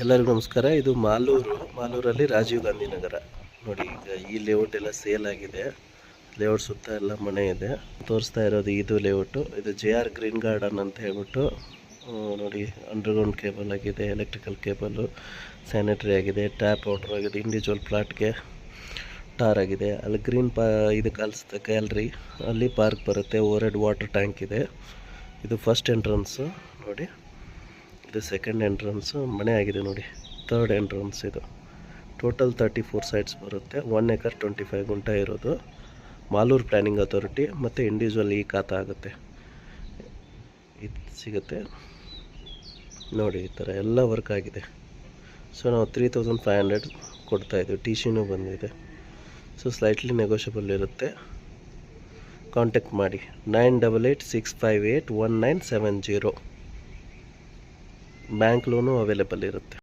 ಎಲ್ಲರಿಗೂ ನಮಸ್ಕಾರ. ಇದು ಮಾಲೂರಲ್ಲಿ ರಾಜೀವ್ ಗಾಂಧಿ ನಗರ ನೋಡಿ. ಈಗ ಈ ಲೇಔಟ್ ಎಲ್ಲ ಸೇಲ್ ಆಗಿದೆ. ಲೇಔಟ್ ಸುತ್ತ ಎಲ್ಲ ಮನೆ ಇದೆ. ತೋರಿಸ್ತಾ ಇರೋದು ಇದು ಲೇಔಟು. ಇದು JR ಗ್ರೀನ್ ಗಾರ್ಡನ್ ಅಂತ ಹೇಳ್ಬಿಟ್ಟು ನೋಡಿ. ಅಂಡರ್ಗ್ರೌಂಡ್ ಕೇಬಲ್ ಆಗಿದೆ, ಎಲೆಕ್ಟ್ರಿಕಲ್ ಕೇಬಲ್ಲು, ಸ್ಯಾನಿಟರಿ ಆಗಿದೆ, ಟ್ಯಾಪ್ ವಾಟರ್ ಆಗಿದೆ, ಇಂಡಿವಿಜುವಲ್ ಪ್ಲಾಟ್ಗೆ ಟಾರ್ ಆಗಿದೆ. ಅಲ್ಲಿ ಗ್ರೀನ್ ಇದು ಕಲಿಸುತ್ತೆ ಗ್ಯಾಲರಿ, ಅಲ್ಲಿ ಪಾರ್ಕ್ ಬರುತ್ತೆ. ಓವರ್ ಹೆಡ್ ವಾಟರ್ ಟ್ಯಾಂಕ್ ಇದೆ. ಇದು ಫಸ್ಟ್ ಎಂಟ್ರೆನ್ಸು ನೋಡಿ. ಇದು ಸೆಕೆಂಡ್ ಎಂಟ್ರೆನ್ಸು, ಮನೆ ಆಗಿದೆ ನೋಡಿ. ಥರ್ಡ್ ಎಂಟ್ರೆನ್ಸ್ ಇದು. ಟೋಟಲ್ 34 ಸೈಟ್ಸ್ ಬರುತ್ತೆ. 1 ಎಕರ್ 25 ಗುಂಟ ಇರೋದು. ಮಾಲೂರು ಪ್ಲ್ಯಾನಿಂಗ್ ಅಥಾರಿಟಿ ಮತ್ತು ಇಂಡಿವಿಜುವಲ್ ಈ ಖಾತಾ ಆಗುತ್ತೆ. ಇದು ಸಿಗುತ್ತೆ ನೋಡಿ. ಈ ಥರ ಎಲ್ಲ ವರ್ಕ್ ಆಗಿದೆ. ಸೊ ನಾವು 3500 ಕೊಡ್ತಾಯಿದ್ದೀವಿ. TCನೂ ಬಂದಿದೆ. ಸೊ ಸ್ಲೈಟ್ಲಿ ನೆಗೋಷಿಯಬಲ್ ಇರುತ್ತೆ. ಕಾಂಟ್ಯಾಕ್ಟ್ ಮಾಡಿ 9886581970. ಬ್ಯಾಂಕ್ ಲೋನು ಅವೈಲೇಬಲ್ ಇರುತ್ತೆ.